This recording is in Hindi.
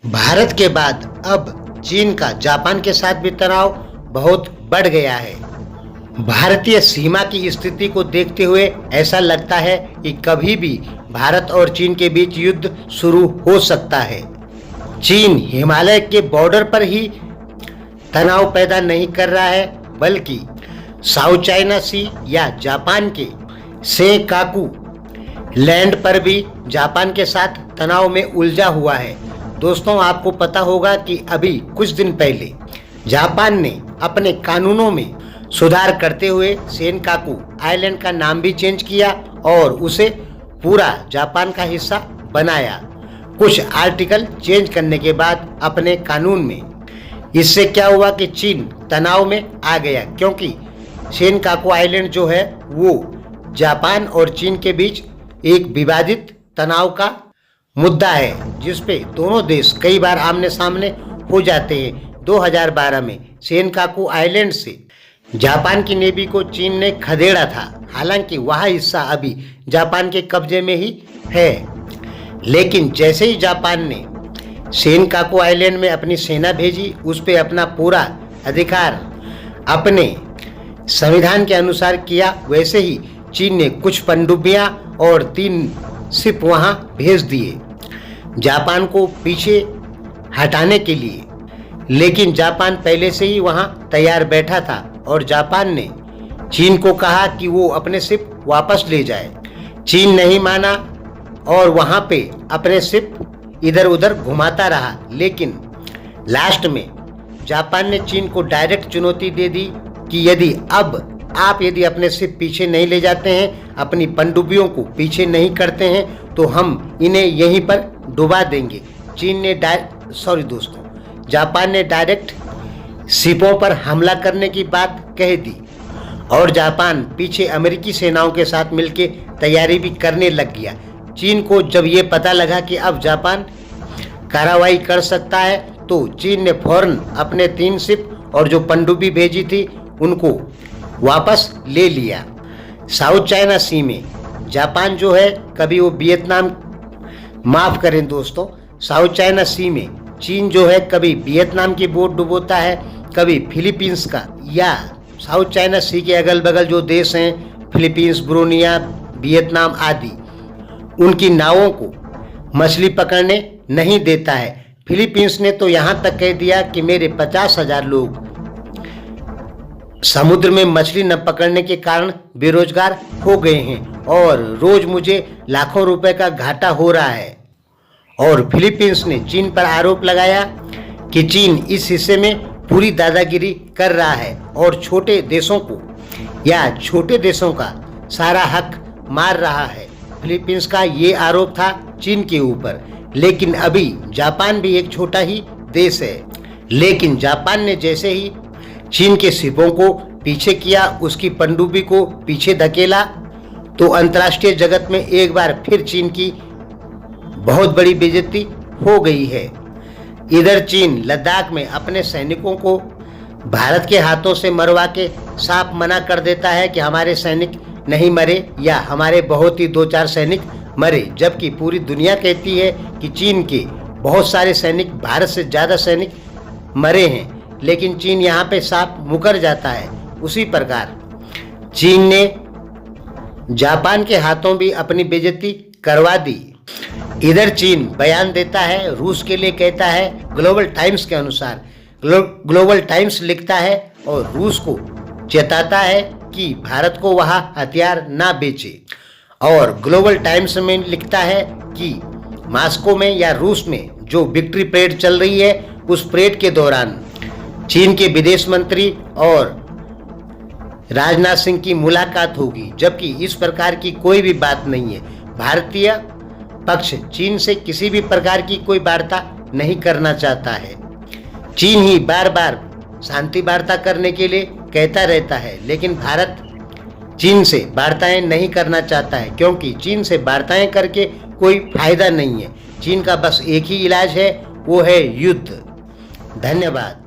भारत के बाद अब चीन का जापान के साथ भी तनाव बहुत बढ़ गया है। भारतीय सीमा की स्थिति को देखते हुए ऐसा लगता है कि कभी भी भारत और चीन के बीच युद्ध शुरू हो सकता है। चीन हिमालय के बॉर्डर पर ही तनाव पैदा नहीं कर रहा है, बल्कि साउथ चाइना सी या जापान के सेकाकू लैंड पर भी जापान के साथ तनाव में उलझा हुआ है। दोस्तों, आपको पता होगा कि अभी कुछ दिन पहले जापान ने अपने कानूनों में सुधार करते हुए सेनकाकू आइलैंड का नाम भी चेंज किया और उसे पूरा जापान का हिस्सा बनाया, कुछ आर्टिकल चेंज करने के बाद अपने कानून में। इससे क्या हुआ कि चीन तनाव में आ गया, क्योंकि सेनकाकू आइलैंड जो है वो जापान और चीन के बीच एक विवादित तनाव का मुद्दा है, जिसपे दोनों देश कई बार आमने सामने हो जाते हैं। 2012 में सेनकाकू आइलैंड से जापान की नेवी को चीन ने खदेड़ा था। हालांकि वह हिस्सा अभी जापान के कब्जे में ही है, लेकिन जैसे ही जापान ने सेनकाकू आइलैंड में अपनी सेना भेजी, उस पर अपना पूरा अधिकार अपने संविधान के अनुसार किया, वैसे ही चीन ने कुछ पनडुब्बियां और 3 शिप वहां भेज दिए जापान को पीछे हटाने के लिए। लेकिन जापान पहले से ही वहां तैयार बैठा था और जापान ने चीन को कहा कि वो अपने शिप वापस ले जाए। चीन नहीं माना और वहां पे अपने शिप इधर उधर घुमाता रहा। लेकिन लास्ट में जापान ने चीन को डायरेक्ट चुनौती दे दी कि यदि अपने शिप पीछे नहीं ले जाते हैं, अपनी पनडुब्बियों को पीछे नहीं करते हैं, तो हम इन्हें यहीं पर डुबा देंगे। जापान ने डायरेक्ट शिपों पर हमला करने की बात कह दी और जापान पीछे अमेरिकी सेनाओं के साथ मिलकर तैयारी भी करने लग गया। चीन को जब ये पता लगा कि अब जापान कार्रवाई कर सकता है, तो चीन ने फौरन अपने 3 शिप और जो पनडुब्बी भेजी थी उनको वापस ले लिया। साउथ चाइना सी में जापान जो है, कभी वो वियतनाम, माफ करें दोस्तों, साउथ चाइना सी में चीन जो है कभी वियतनाम की बोट डुबोता है, कभी फिलीपींस का, या साउथ चाइना सी के अगल बगल जो देश हैं, फिलीपींस, ब्रूनिया, वियतनाम आदि, उनकी नावों को मछली पकड़ने नहीं देता है। फिलीपींस ने तो यहाँ तक कह दिया कि मेरे 50,000 लोग समुद्र में मछली न पकड़ने के कारण बेरोजगार हो गए हैं और रोज मुझे लाखों रुपए का घाटा हो रहा है। और फिलीपींस ने चीन पर आरोप लगाया कि चीन इस हिस्से में पूरी दादागिरी कर रहा है और छोटे देशों का सारा हक मार रहा है। फिलीपींस का ये आरोप था चीन के ऊपर। लेकिन अभी जापान भी एक छोटा ही देश है, लेकिन जापान ने जैसे ही चीन के शिपों को पीछे किया, उसकी पनडुब्बी को पीछे धकेला, तो अंतर्राष्ट्रीय जगत में एक बार फिर चीन की बहुत बड़ी बेइज्जती हो गई है। इधर चीन लद्दाख में अपने सैनिकों को भारत के हाथों से मरवा के साफ मना कर देता है कि हमारे सैनिक नहीं मरे या हमारे बहुत ही 2-4 सैनिक मरे, जबकि पूरी दुनिया कहती है कि चीन के बहुत सारे सैनिक, भारत से ज़्यादा सैनिक मरे हैं। लेकिन चीन यहाँ पे साफ मुकर जाता है। उसी प्रकार चीन ने जापान के हाथों भी अपनी बेइज्जती करवा दी। इधर चीन बयान देता है, रूस के लिए कहता है, ग्लोबल टाइम्स के अनुसार ग्लोबल टाइम्स लिखता है और रूस को चेताता है कि भारत को वह हथियार ना बेचे। और ग्लोबल टाइम्स में लिखता है कि मॉस्को में या रूस में जो विक्ट्री परेड चल रही है, उस परेड के दौरान चीन के विदेश मंत्री और राजनाथ सिंह की मुलाकात होगी, जबकि इस प्रकार की कोई भी बात नहीं है। भारतीय पक्ष चीन से किसी भी प्रकार की कोई वार्ता नहीं करना चाहता है। चीन ही बार बार शांति वार्ता करने के लिए कहता रहता है, लेकिन भारत चीन से वार्ताएं नहीं करना चाहता है, क्योंकि चीन से वार्ताएं करके कोई फायदा नहीं है। चीन का बस एक ही इलाज है, वो है युद्ध। धन्यवाद।